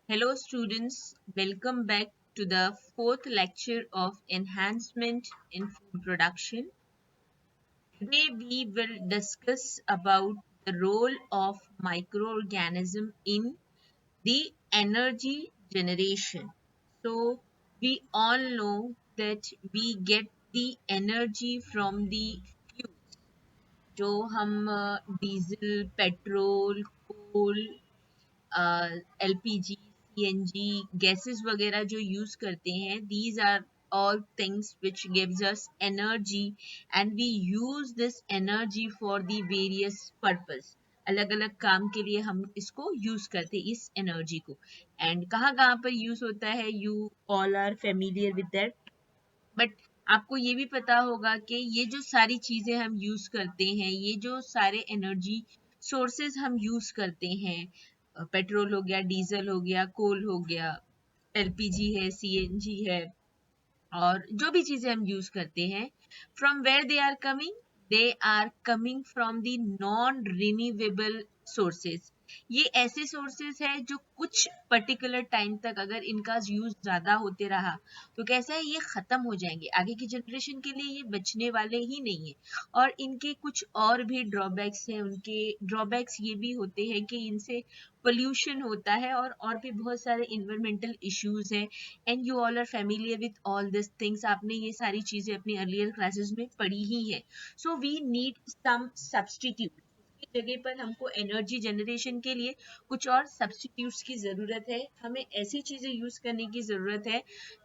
Hello students, welcome back to the fourth lecture of Enhancement in Food Production. Today we will discuss about the role of microorganism in the energy generation. So we all know that we get the energy from the fuels जो हम diesel, petrol, कोल LPG, CNG, gases वगैरह जो use करते हैं, these are all things which gives us energy and we use this energy for the various purpose. अलग अलग काम के लिए हम इसको यूज करते हैं इस एनर्जी को. एंड कहाँ कहाँ पर यूज होता है, you all are familiar with that. But आपको ये भी पता होगा कि ये जो सारी चीजें हम यूज करते हैं, ये जो सारे एनर्जी सोर्सेज हम यूज करते हैं, पेट्रोल हो गया, डीजल हो गया, कोल हो गया, एलपीजी है, सीएनजी है, और जो भी चीजें हम यूज करते हैं, from where they are coming from the non renewable sources. ये ऐसे सोर्सेज है जो कुछ पर्टिकुलर टाइम तक अगर इनका यूज ज्यादा होते रहा तो कैसा है, ये खत्म हो जाएंगे, आगे की जनरेशन के लिए ये बचने वाले ही नहीं है. और इनके कुछ और भी ड्रॉबैक्स हैं. उनके ड्रॉबैक्स ये भी होते हैं कि इनसे पोल्यूशन होता है और भी बहुत सारे इन्वायरमेंटल इश्यूज हैं. And you all are familiar with all this things. आपने ये सारी चीजें अपनी अर्लियर क्लासेस में पढ़ी ही है. So we need some substitute. की जगह पर हमको एनर्जी जनरेशन के लिए कुछ और सब्स्टिट्यूट्स की जरूरत है. हमें ऐसी चीजें यूज करने की जरूरत है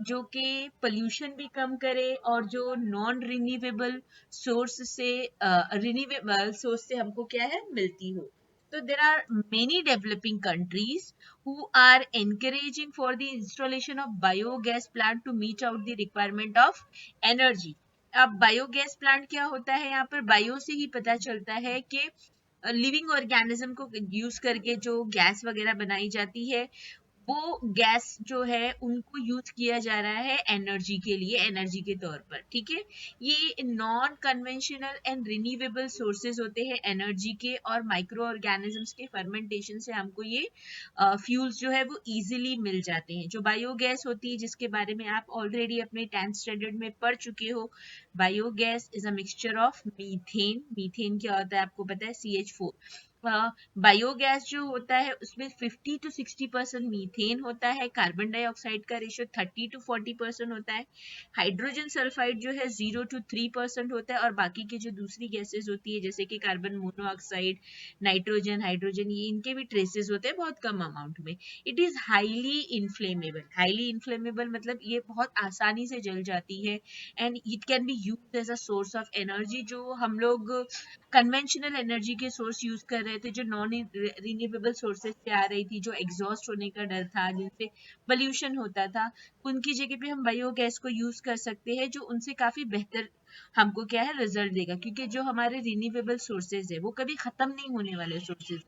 जो कि पोल्यूशन भी कम करे और जो नॉन रिन्यूएबल सोर्स से रिन्यूएबल सोर्स से हमको क्या है, मिलती हो. So there are many developing countries who are encouraging for the installation of biogas plant to meet out the requirement of energy. अब बायोगैस प्लांट क्या होता है, यहाँ पर बायो से ही पता चलता है कि लिविंग ऑर्गेनिज्म को यूज करके जो गैस वगैरह बनाई जाती है, वो गैस जो है उनको यूज किया जा रहा है एनर्जी के लिए, एनर्जी के तौर पर. ठीक है, ये non conventional and renewable sources होते हैं एनर्जी के, और माइक्रो ऑर्गेनिजम्स के फर्मेंटेशन से हमको ये फ्यूल्स जो है वो इजीली मिल जाते हैं. जो बायोगैस होती है, जिसके बारे में आप ऑलरेडी अपने 10th स्टैंडर्ड में पढ़ चुके हो, biogas is a mixture of methane. Methane क्या होता है आपको पता है, CH4. बायोगैस जो होता है उसमें 50 to 60% मीथेन होता है. कार्बन डाइऑक्साइड का रेशियो 30 to 40% होता है. हाइड्रोजन सल्फाइड जो है 0 to 3% होता है. और बाकी की जो दूसरी गैसेस होती है जैसे कि कार्बन मोनोऑक्साइड, नाइट्रोजन, हाइड्रोजन, ये इनके भी ट्रेसेस होते हैं बहुत कम अमाउंट में. It is highly inflammable. Highly inflammable मतलब ये बहुत आसानी से जल जाती है. And it can be use as a source of energy. जो हम लोग कन्वेंशनल एनर्जी के सोर्स यूज कर रहे थे, जो नॉन रिन्यूएबल सोर्सेज से आ रही थी, जो एग्जॉस्ट होने का डर था, जिनसे पोल्यूशन होता था, उनकी जगह पे हम बायोगैस को यूज कर सकते हैं, जो उनसे काफी बेहतर हमको क्या है, रिजल्ट देगा. क्योंकि जो हमारे रिन्यूएबल सोर्सेज है वो कभी खत्म नहीं होने वाले सोर्सेज.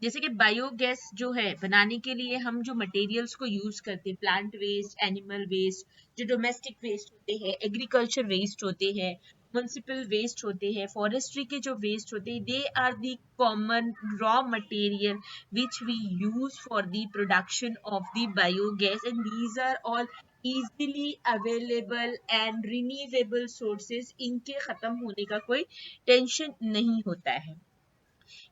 जैसे कि बायोगैस जो है बनाने के लिए हम जो मटेरियल्स को यूज करते हैं, प्लांट वेस्ट, एनिमल वेस्ट, जो डोमेस्टिक वेस्ट होते हैं, एग्रीकल्चर वेस्ट होते हैं, म्युनिसिपल वेस्ट होते हैं, फॉरेस्ट्री के जो वेस्ट होते हैं, they are the common raw material which we use for the production of the biogas. And these are all easily available and renewable sources. इनके खत्म होने का कोई टेंशन नहीं होता है.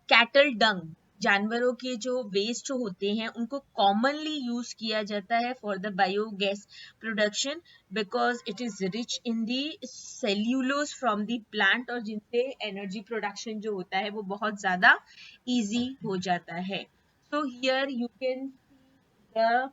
कैटल डंग, जानवरों के जो वेस्ट होते हैं, उनको कॉमनली यूज किया जाता है for the biogas production, because it is rich in the cellulose from the plant, और जिनसे एनर्जी प्रोडक्शन जो होता है वो बहुत ज्यादा इजी हो जाता है. So here you can see the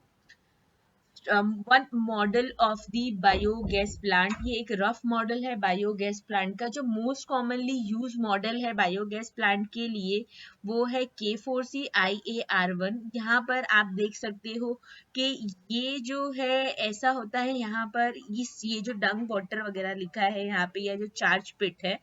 one model of the biogas plant. ये एक रफ मॉडल है बायोगैस प्लांट का. जो मोस्ट कॉमनली यूज मॉडल है बायोगैस प्लांट के लिए वो है K4C IAR1. यहाँ पर आप देख सकते हो कि ये जो है ऐसा होता है, यहाँ पर ये जो डंग वाटर वगैरह लिखा है यहाँ पे, या जो चार्ज पिट है,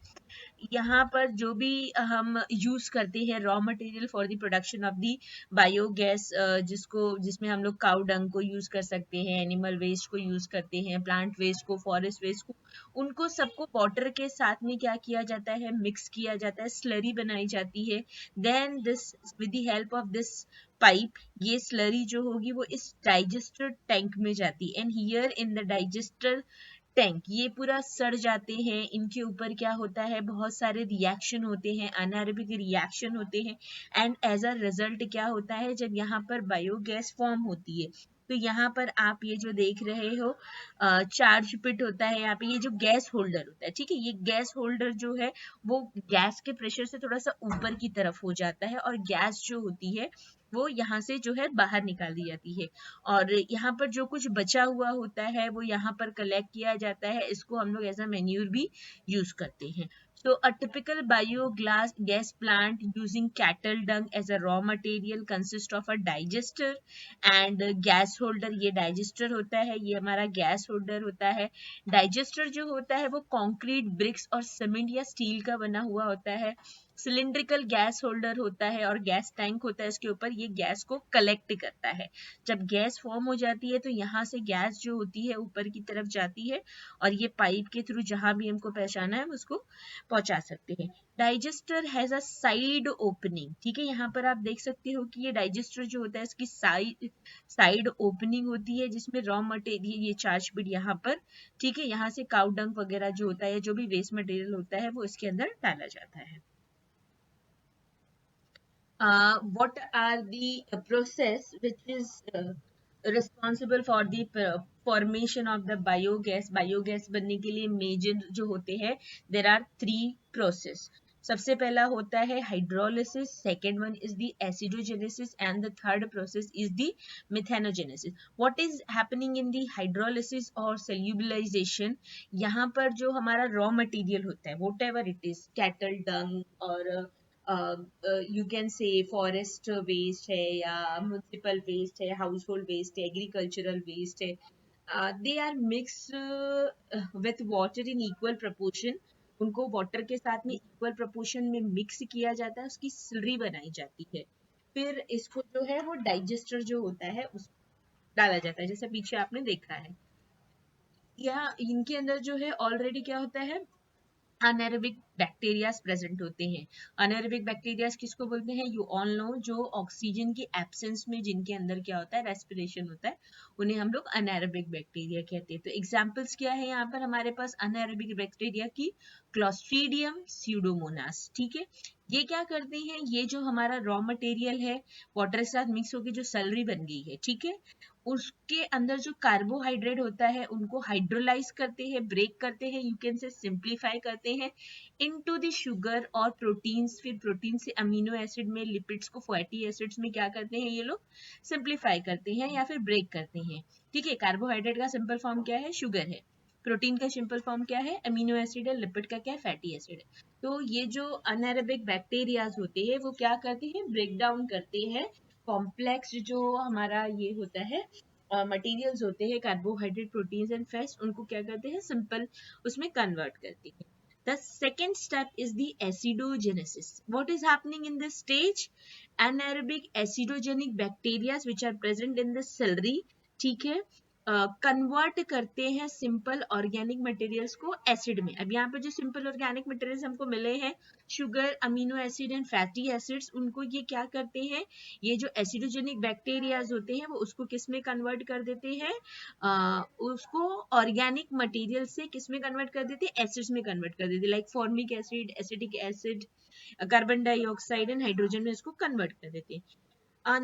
यहाँ पर जो भी हम यूज करते हैं raw material for the production of the biogas, जिसमें हम लोग काउ डंग को यूज कर सकते हैं, एनिमल वेस्ट को यूज करते हैं, प्लांट वेस्ट को, फॉरेस्ट वेस्ट को, उनको सबको वाटर के साथ में क्या किया जाता है, मिक्स किया जाता है, स्लरी बनाई जाती है। Then this with the help of this pipe, ये स्लरी जो होगी वो इस डाइजेस्टर टैंक में जाती है, and here in the digester tank ये पूरा सड़ जाते हैं। इनके ऊपर क्या होता है, बहुत सारे रिएक्शन होते हैं, अनारोबिक रिएक्शन होते हैं, एंड एज अ रिजल्ट क्या होता है, जब यहाँ पर बायोगैस फॉर्म होती है तो यहाँ पर आप ये जो देख रहे हो चार्ज पिट होता है, यहाँ पे ये जो गैस होल्डर होता है, ठीक है, ये गैस होल्डर जो है वो गैस के प्रेशर से थोड़ा सा ऊपर की तरफ हो जाता है, और गैस जो होती है वो यहाँ से जो है बाहर निकाल दी जाती है, और यहाँ पर जो कुछ बचा हुआ होता है वो यहाँ पर कलेक्ट किया जाता है, इसको हम लोग एज अ मैन्यूर भी यूज करते हैं। So a typical biogas gas plant using cattle dung as a raw material consists of a digester and gas holder। ये digester होता है, ये हमारा gas holder होता है। digester जो होता है वो concrete bricks और सीमेंट या स्टील का बना हुआ होता है। सिलिंड्रिकल गैस होल्डर होता है और गैस टैंक होता है, इसके ऊपर ये गैस को कलेक्ट करता है। जब गैस फॉर्म हो जाती है तो यहाँ से गैस जो होती है ऊपर की तरफ जाती है, और ये पाइप के थ्रू जहां भी हमको पहुंचाना है उसको पहुंचा सकते हैं। Digester has a side opening, ठीक है, यहाँ पर आप देख सकते हो कि ये डाइजेस्टर जो होता है इसकी साइड ओपनिंग होती है, जिसमें रॉ मटेरियल ये चार्ज बिट यहाँ पर, ठीक है, यहाँ से काउ डंग वगैरह जो होता है, जो भी वेस्ट मटेरियल होता है वो इसके अंदर डाला जाता है। What are the process which is responsible for the formation of the biogas? Biogas बनने के लिए मेजर जो होते हैं, there are three process। सबसे पहला होता है hydrolysis, second one is the acidogenesis, and the third process is the methanogenesis. What is happening in the hydrolysis और सेल्यूबलाइजेशन, यहाँ पर जो हमारा रॉ मटेरियल होता है, whatever it is, cattle dung और you can say forest waste है, या म्यूनिसिपल वेस्ट है, हाउस होल्ड वेस्ट है, एग्रीकल्चरल वेस्ट है, they are mix with water in equal proportion. उनको वाटर के साथ में इक्वल प्रपोर्शन में मिक्स किया जाता है, उसकी स्लरी बनाई जाती है, फिर इसको जो है वो डाइजेस्टर जो होता है उस डाला जाता है, जैसे पीछे आपने देखा है। या इनके अंदर जो है ऑलरेडी क्या होता है, अनएरोबिक बैक्टीरियाज प्रेजेंट होते हैं। अनएरोबिक बैक्टीरियाज किसको बोलते हैं, यू ऑल नो, जो ऑक्सीजन की एब्सेंस में जिनके अंदर क्या होता है, रेस्पिरेशन होता है, उन्हें हम लोग अनएरोबिक बैक्टीरिया कहते हैं। तो एग्जांपल्स क्या है यहाँ पर हमारे पास अनएरोबिक बैक्टीरिया की, क्लोस्ट्रीडियम स्यूडोमोनास, ठीक है। ये क्या करते हैं, ये जो हमारा रॉ मटेरियल है वाटर के साथ मिक्स होकर जो सैलरी बन गई है, ठीक है, उसके अंदर जो कार्बोहाइड्रेट होता है उनको हाइड्रोलाइज करते हैं, ब्रेक करते हैं, यू कैन से सिंप्लीफाई करते हैं इनटू द शुगर और प्रोटीन्स, फिर प्रोटीन से अमीनो एसिड में, लिपिड्स को फैटी एसिड्स में क्या करते हैं ये लोग, सिंप्लीफाई करते हैं या फिर ब्रेक करते हैं, ठीक है। कार्बोहाइड्रेट का सिंपल फॉर्म क्या है, शुगर है। प्रोटीन का सिंपल फॉर्म क्या है, अमीनो एसिड है। लिपिड का क्या है, फैटी एसिड है। तो ये जो अनएरोबिक बैक्टीरियाज होते हैं वो क्या करते हैं, ब्रेक डाउन करते हैं कॉम्प्लेक्स जो हमारा ये होता है मटेरियल्स होते हैं, कार्बोहाइड्रेट, प्रोटीन्स एंड फैट्स, उनको क्या करते हैं, सिंपल उसमें कन्वर्ट करते हैं। The second step is the acidogenesis. What is happening in this stage? Anaerobic acidogenic bacteria which are present in the celery, ठीक है, कन्वर्ट करते हैं सिंपल ऑर्गेनिक मटेरियल्स को एसिड में। अब यहाँ पर जो सिंपल ऑर्गेनिक मटेरियल्स हमको मिले हैं, sugar, amino acid and fatty acids, उनको ये क्या करते हैं, ये जो एसिडोजेनिक बैक्टीरियाज होते हैं वो उसको किस में कन्वर्ट कर देते हैं, उसको ऑर्गेनिक मटेरियल से किस में कन्वर्ट कर देते हैं, एसिड्स में कन्वर्ट कर देते हैं, like formic acid, acetic acid, carbon dioxide and hydrogen में इसको कन्वर्ट कर देते हैं।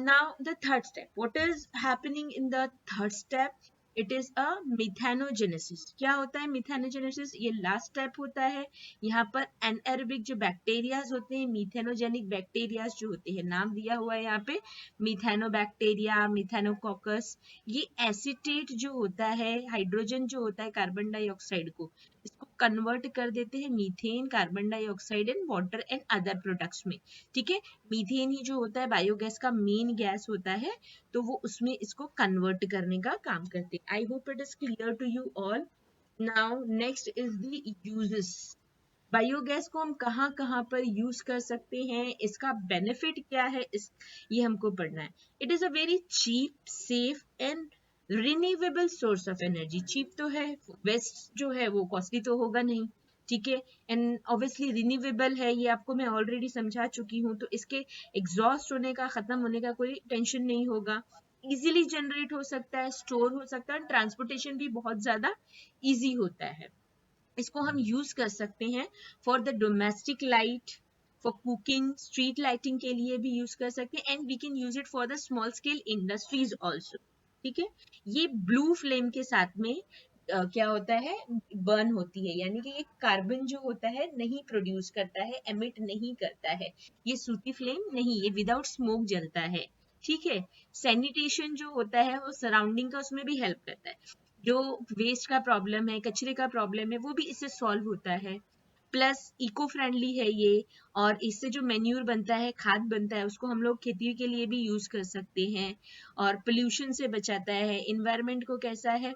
Now the third step. What is happening in the third step? It is a methanogenesis. क्या होता है methanogenesis? ये last step होता है। यहाँ पर anaerobic जो बैक्टीरियाज होते हैं, मीथेनोजेनिक बैक्टीरियाज जो होते हैं, नाम दिया हुआ है यहाँ पे मीथेनोबैक्टीरिया, मीथेनोकोकस, ये एसिटेट जो होता है, हाइड्रोजन जो होता है कार्बन डाइऑक्साइड को, इसको कन्वर्ट कर देते हैं methane, carbon dioxide and water and other products में, ठीक है। मीथेन ही जो होता है बायोगैस का मेन गैस होता है, तो वो उसमें इसको कन्वर्ट करने का काम करते हैं। I hope it is clear to you all. Now next is the uses. Biogas को हम कहाँ कहाँ पर यूज कर सकते हैं, इसका बेनिफिट क्या है, ये हमको पढ़ना है। It is a very cheap, safe and renewable source of energy. Cheap तो है, वेस्ट जो है वो कॉस्टली तो होगा नहीं, ठीक है, एंड ऑब्वियसली रिन्यूएबल है, ये आपको मैं ऑलरेडी समझा चुकी हूँ, तो इसके एग्जॉस्ट होने का, खत्म होने का कोई टेंशन नहीं होगा। इजीली जनरेट हो सकता है, स्टोर हो सकता है, ट्रांसपोर्टेशन भी बहुत ज्यादा इजी होता है। इसको हम यूज कर सकते हैं for the domestic light, for cooking, street lighting के लिए भी यूज कर सकते हैं, and we can use it for the small scale industries also, ठीक है। ये ब्लू फ्लेम के साथ में क्या होता है, बर्न होती है, यानी कि ये कार्बन जो होता है नहीं प्रोड्यूस करता है, एमिट नहीं करता है, ये सूटी फ्लेम नहीं, ये विदाउट स्मोक जलता है, ठीक है। सैनिटेशन जो होता है वो सराउंडिंग का, उसमें भी हेल्प करता है। जो वेस्ट का प्रॉब्लम है, कचरे का प्रॉब्लम है, वो भी इससे सॉल्व होता है। प्लस इको फ्रेंडली है ये, और इससे जो मेन्यूर बनता है, खाद बनता है, उसको हम लोग खेती के लिए भी यूज कर सकते हैं, और पोल्यूशन से बचाता है, इन्वायरमेंट को कैसा है,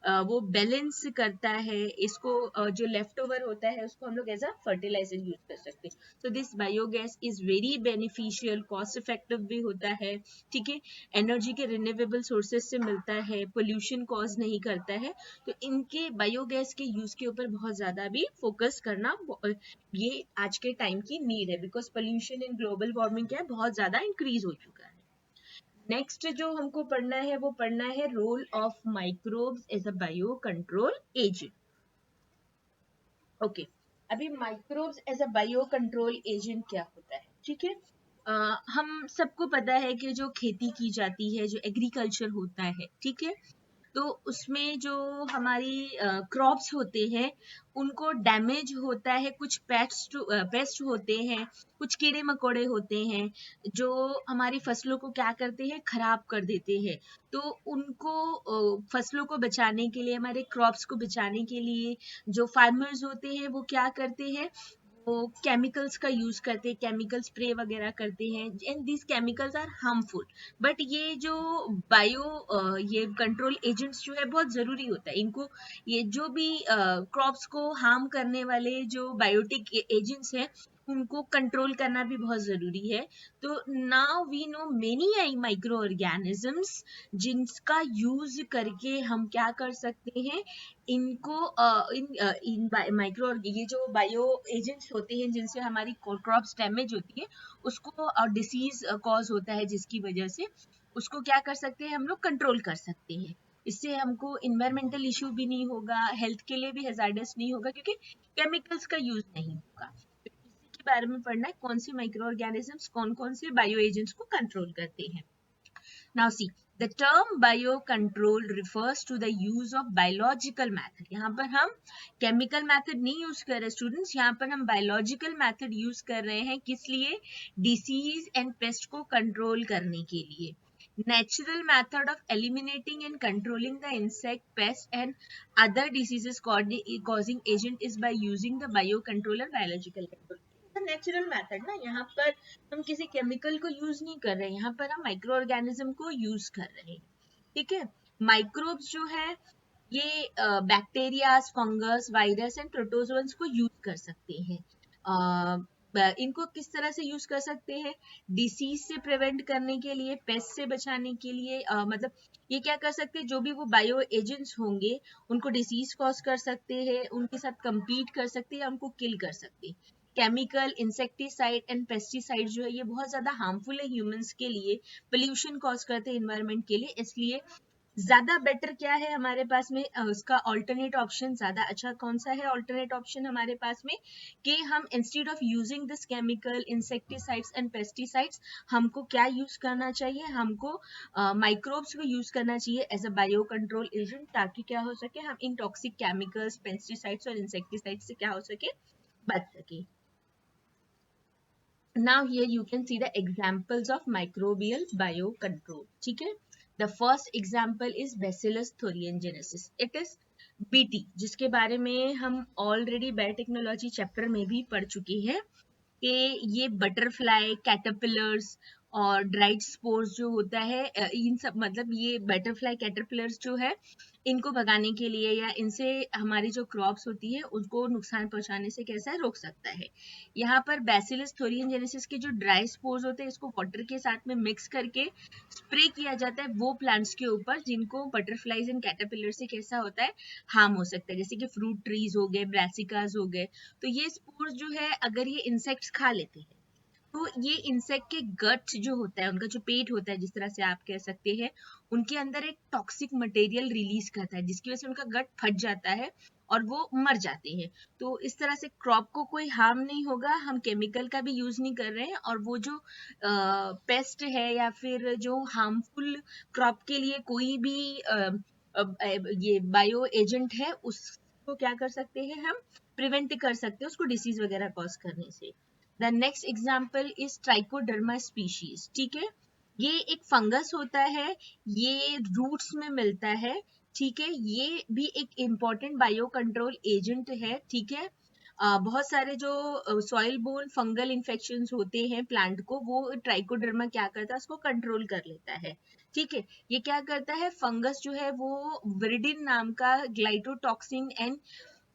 वो बैलेंस करता है, इसको जो लेफ्ट ओवर होता है उसको हम लोग एज अ फर्टिलाइजर यूज कर सकते हैं। तो this biogas is very beneficial, cost effective भी होता है, ठीक है, एनर्जी के रिन्यूएबल सोर्सेज से मिलता है, पोल्यूशन कॉज नहीं करता है। तो इनके बायोगैस के यूज के ऊपर बहुत ज्यादा भी फोकस करना ये आज के टाइम की नीड है, because pollution in global warming क्या है, बहुत ज्यादा इंक्रीज हो चुका है। नेक्स्ट जो हमको पढ़ना है वो पढ़ना है role of microbes as a bio control agent. Okay, अभी microbes as a bio control agent क्या होता है, ठीक है। हम सबको पता है कि जो खेती की जाती है, जो एग्रीकल्चर होता है, ठीक है, तो उसमें जो हमारी क्रॉप्स होते हैं उनको डैमेज होता है, कुछ पेस्ट होते हैं, कुछ कीड़े मकोड़े होते हैं जो हमारी फसलों को क्या करते हैं, खराब कर देते हैं। तो उनको फसलों को बचाने के लिए, हमारे क्रॉप्स को बचाने के लिए जो फार्मर्स होते हैं वो क्या करते हैं, वो केमिकल्स का यूज करते हैं, केमिकल स्प्रे वगैरह करते हैं, and this chemicals are harmful. But ये जो ये कंट्रोल एजेंट्स जो है बहुत जरूरी होता है, इनको ये जो भी क्रॉप्स को हार्म करने वाले जो बायोटिक एजेंट्स हैं उनको कंट्रोल करना भी बहुत जरूरी है। तो now we know many micro organisms जिनका यूज करके हम क्या कर सकते हैं, इनको इन माइक्रो, ये जो बायो एजेंट्स होते हैं जिनसे हमारी क्रॉप्स डैमेज होती है, उसको डिसीज कॉज होता है जिसकी वजह से उसको क्या कर सकते हैं, हम लोग कंट्रोल कर सकते हैं। इससे हमको इन्वायरमेंटल इश्यू भी नहीं होगा, हेल्थ के लिए भी हैजार्डस नहीं होगा, क्योंकि केमिकल्स का यूज नहीं होगा। तो इसी के बारे में पढ़ना है, कौन से माइक्रो ऑर्गेनिजम्स कौन कौन से बायो एजेंट्स को कंट्रोल करते हैं। Now see, the term biocontrol refers to the use of biological method. यहाँ पर हम chemical method नहीं use कर रहे students, यहाँ पर हम biological method use कर रहे हैं, किस लिए, disease and pest को control करने के लिए। Natural method of eliminating and controlling the insect, pest and other diseases causing agent is by using the biocontrol and biological control. Natural method ना, यहाँ पर हम किसी केमिकल को यूज नहीं कर रहे हैं, यहाँ पर हम माइक्रो ऑर्गेनिज्म को यूज कर रहे हैं, ठीक है। माइक्रोब्स जो है ये bacterias, fungus, virus and protozoans को यूज कर सकते हैं। इनको किस तरह से यूज कर सकते हैं, डिसीज से प्रिवेंट करने के लिए, पेस्ट से बचाने के लिए, मतलब ये क्या कर सकते हैं, जो भी वो बायो एजेंट्स होंगे उनको डिसीज कॉज कर सकते हैं, उनके साथ compete कर सकते हैं, उनको किल कर सकते हैं। केमिकल, इंसेक्टिसाइड एंड पेस्टिसाइड जो है ये बहुत ज्यादा हार्मफुल है ह्यूमंस के लिए, पोल्यूशन कॉज करते हैं इन्वायरमेंट के लिए, इसलिए ज्यादा बेटर क्या है हमारे पास में, उसका ऑल्टरनेट ऑप्शन ज्यादा अच्छा कौन सा है, ऑल्टरनेट ऑप्शन हमारे पास में, कि हम instead of using this chemical, insecticides and pesticides, हमको क्या यूज करना चाहिए, हमको माइक्रोब्स को यूज करना चाहिए as a bio control agent, ताकि क्या हो सके, हम इन टॉक्सिक केमिकल्स, पेस्टिसाइड्स और इंसेक्टिसाइड्स से क्या हो सके, बच सके। Now here you can see the examples of microbial biocontrol, ठीक है। The first example is Bacillus thuringiensis. It is BT, जिसके बारे में हम ऑलरेडी बायोटेक्नोलॉजी चैप्टर में भी पढ़ चुके हैं कि ये बटरफ्लाई, कैटरपिलर्स और ड्राइड स्पोर्स जो होता है, इन सब मतलब ये बटरफ्लाई कैटरपिलर्स जो है, इनको भगाने के लिए या इनसे हमारी जो क्रॉप्स होती है उसको नुकसान पहुंचाने से कैसा रोक सकता है। यहाँ पर बैसिलस थोरियनजेनेसिस के जो ड्राई स्पोर्स होते हैं इसको वाटर के साथ में मिक्स करके स्प्रे किया जाता है वो प्लांट्स के ऊपर जिनको बटरफ्लाईज एंड कैटरपिलर से कैसा होता है, हार्म हो सकता है, जैसे कि फ्रूट ट्रीज हो गए, ब्रासिकास हो गए। तो ये स्पोर्स जो है अगर ये इंसेक्ट्स खा लेते हैं तो ये इंसेक्ट के गट जो होता है, उनका जो पेट होता है जिस तरह से आप कह सकते हैं, उनके अंदर एक टॉक्सिक मटेरियल रिलीज करता है जिसकी वजह से उनका गट फट जाता है और वो मर जाते हैं। तो इस तरह से क्रॉप को कोई हार्म नहीं होगा, हम केमिकल का भी यूज नहीं कर रहे हैं, और वो जो पेस्ट है या फिर जो हार्मफुल क्रॉप के लिए कोई भी ये बायो एजेंट है उसको क्या कर सकते हैं, हम प्रिवेंट कर सकते हैं उसको डिसीज वगैरह कॉज करने से। The next example is trichoderma species. ठीक है, ये एक फंगस होता है, ये रूट्स में मिलता है। ठीक है, ये भी एक इम्पॉर्टेंट बायो कंट्रोल एजेंट है। ठीक है, बहुत सारे जो सॉइल बोर्न फंगल इन्फेक्शन होते हैं प्लांट को, वो ट्राइकोडर्मा क्या करता है, उसको कंट्रोल कर लेता है। ठीक है, ये क्या करता है, फंगस जो है वो विरिडिन नाम का ग्लाइटोटॉक्सिन एंड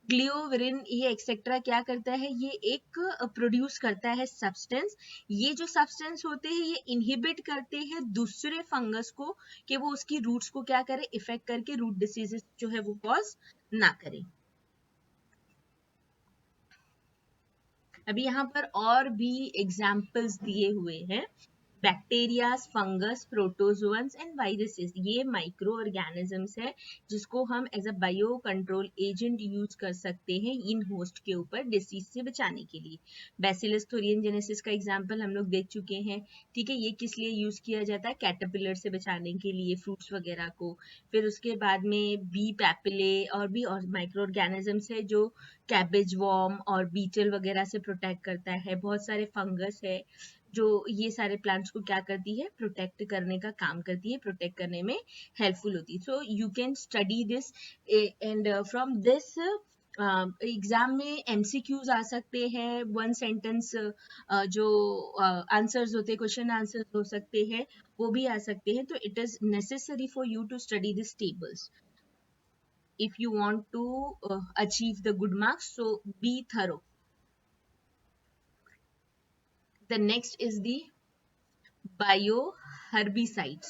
ग्लियोविरिन ये एक्सेट्रा क्या करता है, ये एक प्रोड्यूस करता है सब्सटेंस। ये जो सब्सटेंस होते हैं ये इनहिबिट करते हैं दूसरे फंगस को कि वो उसकी रूट्स को क्या करे, इफेक्ट करके रूट डिसीजेस जो है वो कॉज ना करे। अभी यहाँ पर और भी एग्जाम्पल्स दिए हुए हैं। Bacterias, fungus, protozoans and viruses, ये माइक्रो ऑर्गेनिजम्स है जिसको हम as a bio control agent use कर सकते हैं इन होस्ट के ऊपर डिसीज से बचाने के लिए। बैसिलस थोरियनजेनेसिस का एग्जांपल हम लोग देख चुके हैं। ठीक है, ये किस लिए यूज किया जाता है, कैटरपिलर से बचाने के लिए, फ्रूट्स वगैरह को। फिर उसके बाद में बी पैपिले और भी और माइक्रो ऑर्गेनिजम्स है जो कैबेज वॉर्म और बीटल वगैरह से प्रोटेक्ट करता है। बहुत सारे फंगस है जो ये सारे प्लांट्स को क्या करती है, प्रोटेक्ट करने का काम करती है, प्रोटेक्ट करने में हेल्पफुल होती है। So you can study this and from this exam में एमसीक्यूज आ सकते हैं, वन सेंटेंस जो आंसर्स होते हैं, क्वेश्चन आंसर्स हो सकते हैं, वो भी आ सकते हैं। तो it is necessary for you to study this tables if you want to achieve the good marks, so be thorough. The next is the bioherbicides.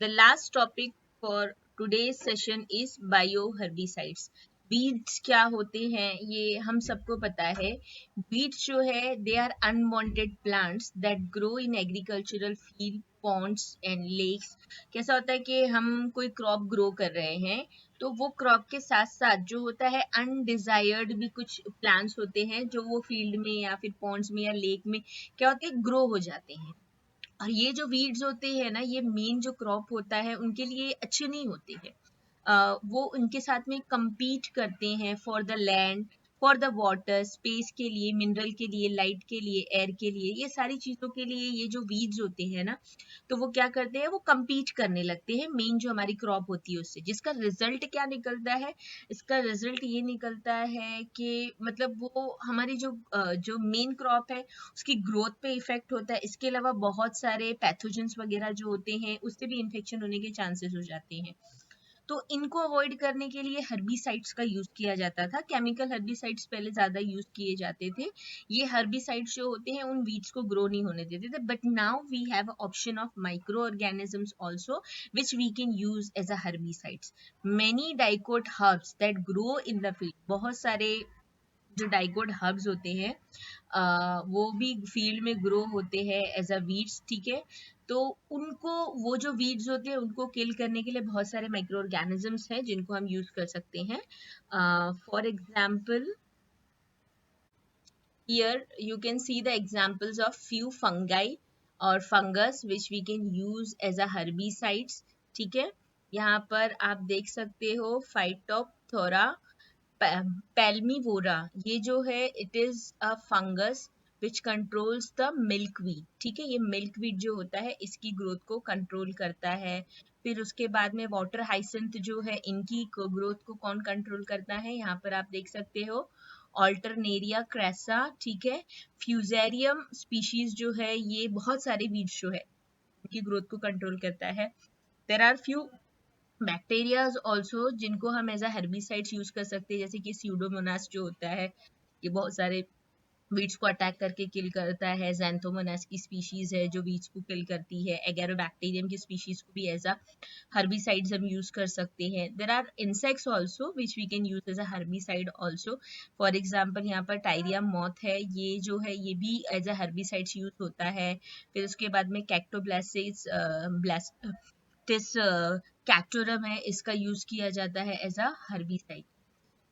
The last topic for today's session is bioherbicides. Weeds क्या होते हैं ये हम सबको पता है। Weeds जो है they are unwanted plants that grow in agricultural field, ponds and lakes. कैसा होता है कि हम कोई क्रॉप ग्रो कर रहे हैं तो वो क्रॉप के साथ साथ जो होता है अनडिजायर्ड भी कुछ प्लांट्स होते हैं जो वो फील्ड में या फिर पॉन्ड्स में या लेक में क्या होते हैं, ग्रो हो जाते हैं। और ये जो वीड्स होते हैं ना, ये मेन जो क्रॉप होता है उनके लिए अच्छे नहीं होते हैं। वो उनके साथ में compete करते हैं for the land, for the water, space के लिए, मिनरल के लिए, लाइट के लिए, एयर के लिए, ये सारी चीजों के लिए ये जो वीड्स होते हैं ना, तो वो क्या करते हैं, वो compete करने लगते हैं मेन जो हमारी क्रॉप होती है उससे। जिसका रिजल्ट क्या निकलता है, इसका रिजल्ट ये निकलता है कि मतलब वो हमारी जो मेन क्रॉप है उसकी ग्रोथ पे इफेक्ट होता है। इसके अलावा बहुत सारे पैथोजेंस वगैरह जो होते हैं उससे भी इन्फेक्शन होने के चांसेस हो जाते हैं। तो इनको अवॉइड करने के लिए हर्बिसाइड्स का यूज किया जाता था। केमिकल हर्बिसाइड्स पहले ज्यादा यूज किए जाते थे। ये हर्बिसाइड्स जो होते हैं उन वीड्स को ग्रो नहीं होने देते थे, but now we have option of micro organisms also which we can use as a herbicides. Many dicot herbs that grow in the field, बहुत सारे जो डाइकोट हर्ब्स होते हैं वो भी फील्ड में ग्रो होते हैं एज अ वीड्स। ठीक है, तो उनको वो जो वीड्स होते हैं उनको किल करने के लिए बहुत सारे माइक्रो ऑर्गेनिजम्स हैं जिनको हम यूज कर सकते हैं। For example here you can see the examples of few fungi और fungus which we can use as a herbicides। ठीक है, यहाँ पर आप देख सकते हो फाइटोप्थोरा पैल्मीवोरा, ये जो है it is a fungus which controls the milkweed. ठीक है, ये मिल्कवीड जो होता है इसकी ग्रोथ को कंट्रोल करता है। फिर उसके बाद में वाटर हाइसिंथ जो है इनकी ग्रोथ को कौन कंट्रोल करता है, यहाँ पर आप देख सकते हो ऑल्टरनेरिया क्रेसा, ठीक है। फ्यूजेरियम स्पीशीज जो है ये बहुत सारे वीड्स जो है उनकी ग्रोथ को कंट्रोल करता है। There are few bacterias also जिनको हम एज अ हेर्बिसाइड्स यूज कर सकते हैं, जैसे कि स्यूडोमोनास जो होता है ये बहुत सारे वीड्स को अटैक करके किल करता है। ज़ैंथोमोनास की स्पीशीज है जो वीड्स को किल करती है। एगेरोबैक्टीरियम की स्पीशीज को भी एज अ हर्बिसाइड्स हम यूज कर सकते हैं। There are insects also which we can use as a herbicide also. For example यहाँ पर टाइरिया मॉथ है, ये जो है ये भी एज अ हर्बिसाइड्स यूज होता है। फिर उसके बाद में कैक्टोब्लास्टिस ब्लास्टिस कैक्टोरम है, इसका यूज किया जाता है एज अ हर्बिसाइड।